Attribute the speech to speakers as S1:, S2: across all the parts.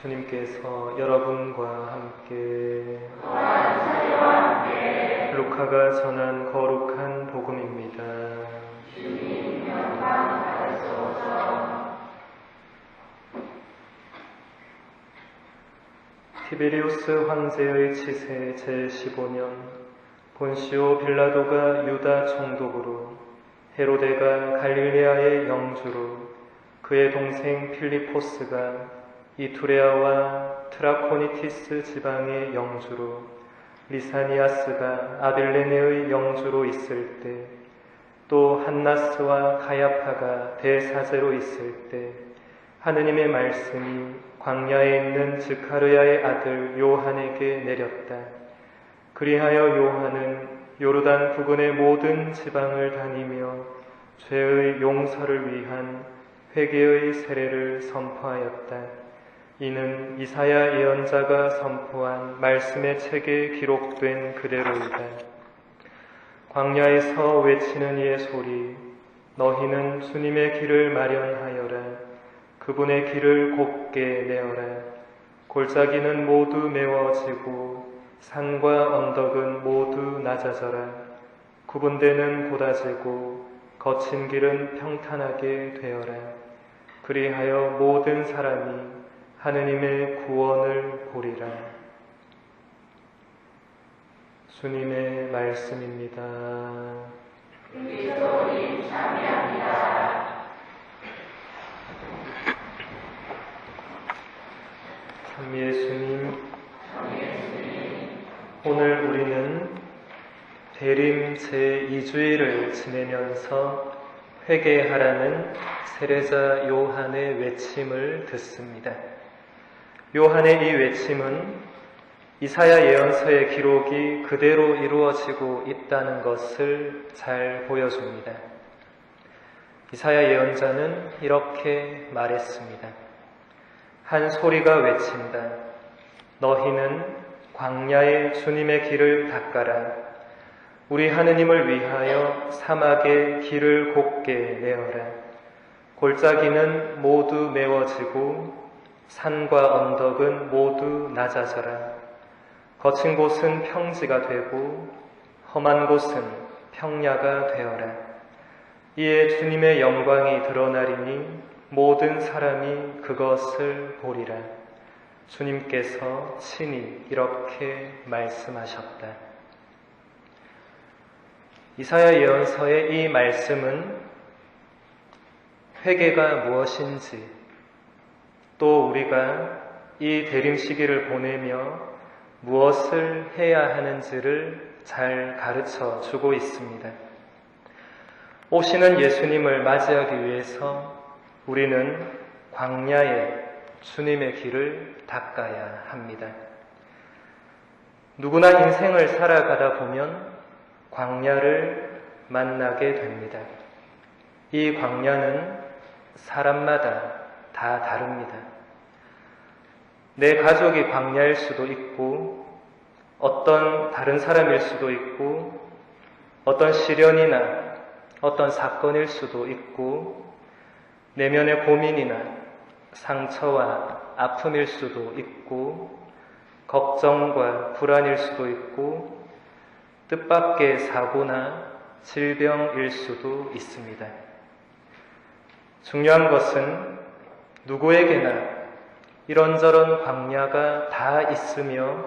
S1: 주님께서 여러분과 함께 루카가 전한 거룩한 복음입니다.
S2: 주님 영광 받으소서.
S1: 티베리우스 황제의 치세 제15년 본시오 빌라도가 유다 총독으로 헤로데가 갈릴레아의 영주로 그의 동생 필리포스가 이투레아와 트라코니티스 지방의 영주로 리사니아스가 아빌레네의 영주로 있을 때, 또 한나스와 가야파가 대사제로 있을 때 하느님의 말씀이 광야에 있는 즈카르야의 아들 요한에게 내렸다. 그리하여 요한은 요르단 부근의 모든 지방을 다니며 죄의 용서를 위한 회개의 세례를 선포하였다. 이는 이사야 예언자가 선포한 말씀의 책에 기록된 그대로이다. 광야에서 외치는 이의 소리, 너희는 주님의 길을 마련하여라. 그분의 길을 곱게 내어라. 골짜기는 모두 메워지고 산과 언덕은 모두 낮아져라. 구분대는 곧아지고 거친 길은 평탄하게 되어라. 그리하여 모든 사람이 하느님의 구원을 보리라. 주님의 말씀입니다.
S2: 그리스도님 참여합니다.
S1: 참 예수님, 오늘 우리는 대림 제2주일을 지내면서 회개하라는 세례자 요한의 외침을 듣습니다. 요한의 이 외침은 이사야 예언서의 기록이 그대로 이루어지고 있다는 것을 잘 보여줍니다. 이사야 예언자는 이렇게 말했습니다. 한 소리가 외친다. 너희는 광야에 주님의 길을 닦아라. 우리 하느님을 위하여 사막에 길을 곱게 내어라. 골짜기는 모두 메워지고 산과 언덕은 모두 낮아져라. 거친 곳은 평지가 되고 험한 곳은 평야가 되어라. 이에 주님의 영광이 드러나리니 모든 사람이 그것을 보리라. 주님께서 친히 이렇게 말씀하셨다. 이사야 예언서의 이 말씀은 회개가 무엇인지, 또 우리가 이 대림 시기를 보내며 무엇을 해야 하는지를 잘 가르쳐 주고 있습니다. 오시는 예수님을 맞이하기 위해서 우리는 광야에 주님의 길을 닦아야 합니다. 누구나 인생을 살아가다 보면 광야를 만나게 됩니다. 이 광야는 사람마다 다 다릅니다. 내 가족이 광야일 수도 있고, 어떤 다른 사람일 수도 있고, 어떤 시련이나 어떤 사건일 수도 있고, 내면의 고민이나 상처와 아픔일 수도 있고, 걱정과 불안일 수도 있고, 뜻밖의 사고나 질병일 수도 있습니다. 중요한 것은 누구에게나 이런저런 광야가 다 있으며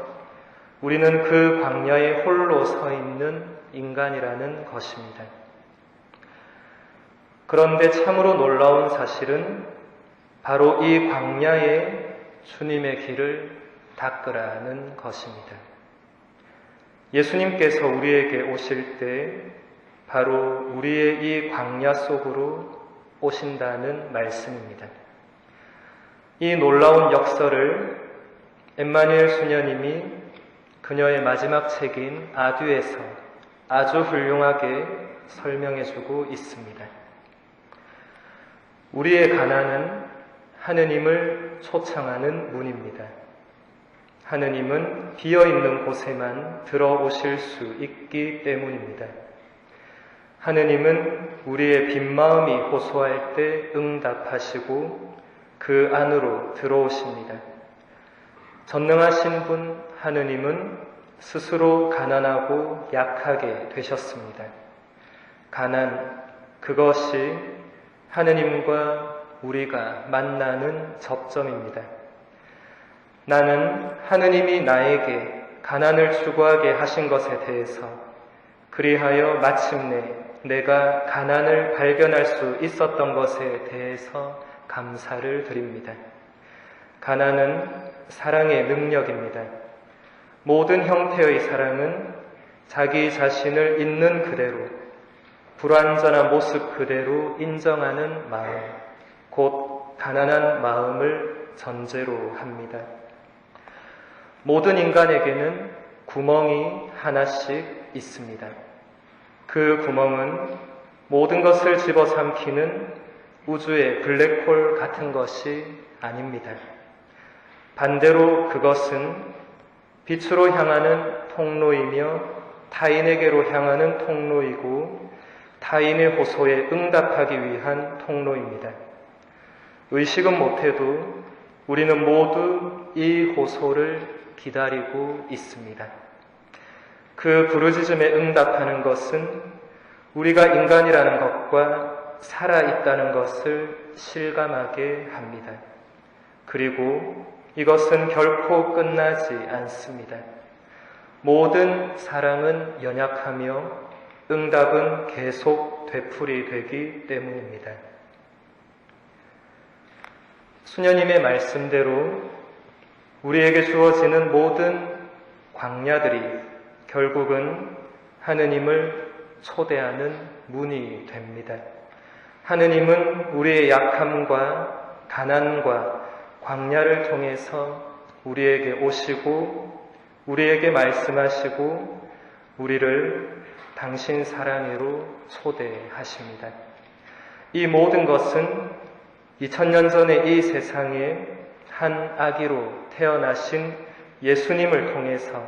S1: 우리는 그 광야에 홀로 서 있는 인간이라는 것입니다. 그런데 참으로 놀라운 사실은 바로 이 광야에 주님의 길을 닦으라는 것입니다. 예수님께서 우리에게 오실 때 바로 우리의 이 광야 속으로 오신다는 말씀입니다. 이 놀라운 역설을 엠마누엘 수녀님이 그녀의 마지막 책인 아듀에서 아주 훌륭하게 설명해주고 있습니다. 우리의 가난은 하느님을 초청하는 문입니다. 하느님은 비어있는 곳에만 들어오실 수 있기 때문입니다. 하느님은 우리의 빈 마음이 호소할 때 응답하시고 그 안으로 들어오십니다. 전능하신 분 하느님은 스스로 가난하고 약하게 되셨습니다. 가난, 그것이 하느님과 우리가 만나는 접점입니다. 나는 하느님이 나에게 가난을 추구하게 하신 것에 대해서 그리하여 마침내 내가 가난을 발견할 수 있었던 것에 대해서 감사를 드립니다. 가난은 사랑의 능력입니다. 모든 형태의 사랑은 자기 자신을 있는 그대로, 불완전한 모습 그대로 인정하는 마음, 곧 가난한 마음을 전제로 합니다. 모든 인간에게는 구멍이 하나씩 있습니다. 그 구멍은 모든 것을 집어삼키는 우주의 블랙홀 같은 것이 아닙니다. 반대로 그것은 빛으로 향하는 통로이며 타인에게로 향하는 통로이고 타인의 호소에 응답하기 위한 통로입니다. 의식은 못해도 우리는 모두 이 호소를 기다리고 있습니다. 그 부르짖음에 응답하는 것은 우리가 인간이라는 것과 살아있다는 것을 실감하게 합니다. 그리고 이것은 결코 끝나지 않습니다. 모든 사랑은 연약하며 응답은 계속 되풀이되기 때문입니다. 수녀님의 말씀대로 우리에게 주어지는 모든 광야들이 결국은 하느님을 초대하는 문이 됩니다. 하느님은 우리의 약함과 가난과 광야를 통해서 우리에게 오시고 우리에게 말씀하시고 우리를 당신 사랑으로 초대하십니다. 이 모든 것은 2000년 전에 이 세상에 한 아기로 태어나신 예수님을 통해서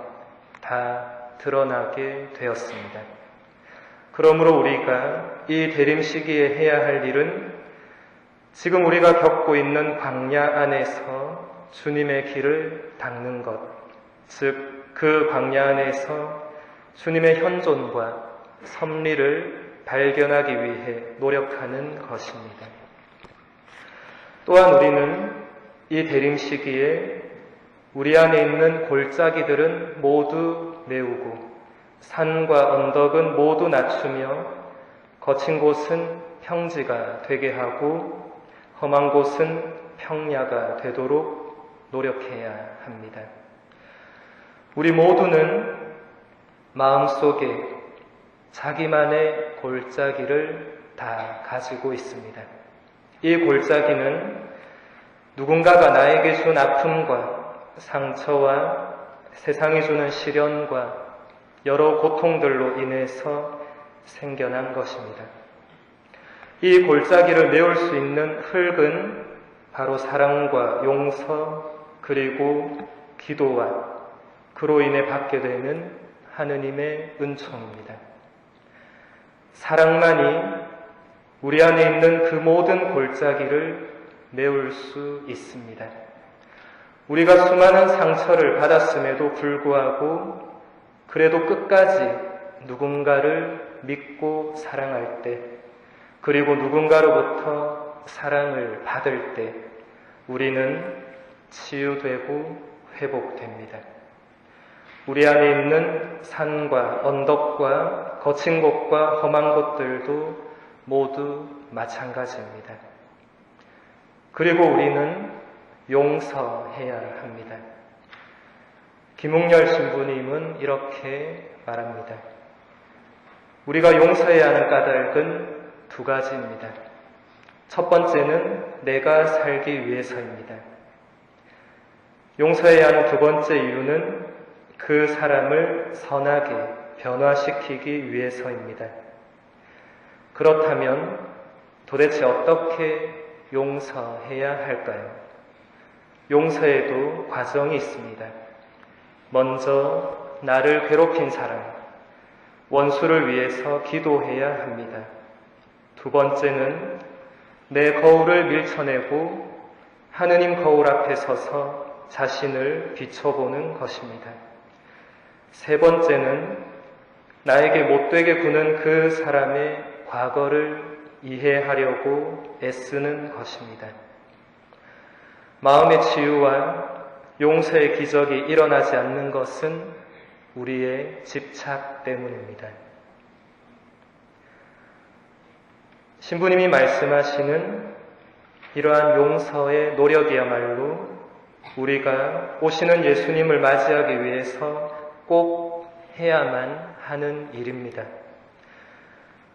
S1: 다 드러나게 되었습니다. 그러므로 우리가 이 대림 시기에 해야 할 일은 지금 우리가 겪고 있는 광야 안에서 주님의 길을 닦는 것, 즉 그 광야 안에서 주님의 현존과 섭리를 발견하기 위해 노력하는 것입니다. 또한 우리는 이 대림 시기에 우리 안에 있는 골짜기들은 모두 메우고 산과 언덕은 모두 낮추며 거친 곳은 평지가 되게 하고 험한 곳은 평야가 되도록 노력해야 합니다. 우리 모두는 마음속에 자기만의 골짜기를 다 가지고 있습니다. 이 골짜기는 누군가가 나에게 준 아픔과 상처와 세상이 주는 시련과 여러 고통들로 인해서 생겨난 것입니다. 이 골짜기를 메울 수 있는 흙은 바로 사랑과 용서 그리고 기도와 그로 인해 받게 되는 하느님의 은총입니다. 사랑만이 우리 안에 있는 그 모든 골짜기를 메울 수 있습니다. 우리가 수많은 상처를 받았음에도 불구하고 그래도 끝까지 누군가를 믿고 사랑할 때 그리고 누군가로부터 사랑을 받을 때 우리는 치유되고 회복됩니다. 우리 안에 있는 산과 언덕과 거친 곳과 험한 곳들도 모두 마찬가지입니다. 그리고 우리는 용서해야 합니다. 김웅열 신부님은 이렇게 말합니다. 우리가 용서해야 하는 까닭은 두 가지입니다. 첫 번째는 내가 살기 위해서입니다. 용서해야 하는 두 번째 이유는 그 사람을 선하게 변화시키기 위해서입니다. 그렇다면 도대체 어떻게 용서해야 할까요? 용서에도 과정이 있습니다. 먼저 나를 괴롭힌 사람, 원수를 위해서 기도해야 합니다. 두 번째는 내 거울을 밀쳐내고 하느님 거울 앞에 서서 자신을 비춰보는 것입니다. 세 번째는 나에게 못되게 구는 그 사람의 과거를 이해하려고 애쓰는 것입니다. 마음의 치유와 용서의 기적이 일어나지 않는 것은 우리의 집착 때문입니다. 신부님이 말씀하시는 이러한 용서의 노력이야말로 우리가 오시는 예수님을 맞이하기 위해서 꼭 해야만 하는 일입니다.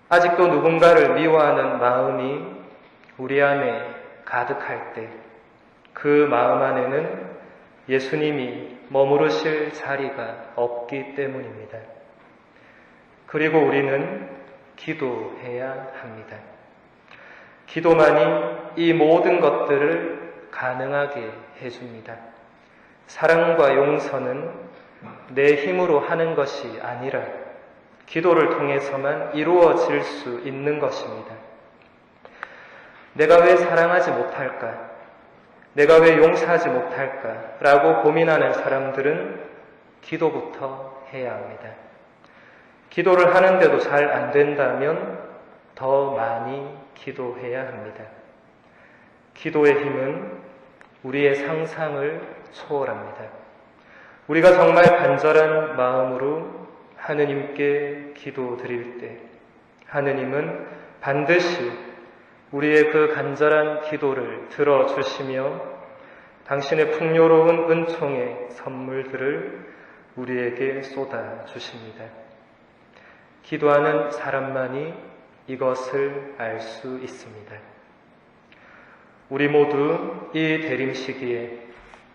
S1: 아직도 누군가를 미워하는 마음이 우리 안에 가득할 때 그 마음 안에는 예수님이 머무르실 자리가 없기 때문입니다. 그리고 우리는 기도해야 합니다. 기도만이 이 모든 것들을 가능하게 해줍니다. 사랑과 용서는 내 힘으로 하는 것이 아니라 기도를 통해서만 이루어질 수 있는 것입니다. 내가 왜 사랑하지 못할까? 내가 왜 용서하지 못할까? 라고 고민하는 사람들은 기도부터 해야 합니다. 기도를 하는데도 잘 안 된다면 더 많이 기도해야 합니다. 기도의 힘은 우리의 상상을 초월합니다. 우리가 정말 간절한 마음으로 하느님께 기도드릴 때 하느님은 반드시 우리의 그 간절한 기도를 들어주시며 당신의 풍요로운 은총의 선물들을 우리에게 쏟아주십니다. 기도하는 사람만이 이것을 알 수 있습니다. 우리 모두 이 대림 시기에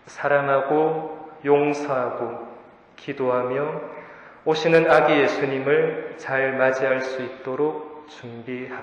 S1: 사랑하고 용서하고 기도하며 오시는 아기 예수님을 잘 맞이할 수 있도록 준비합니다.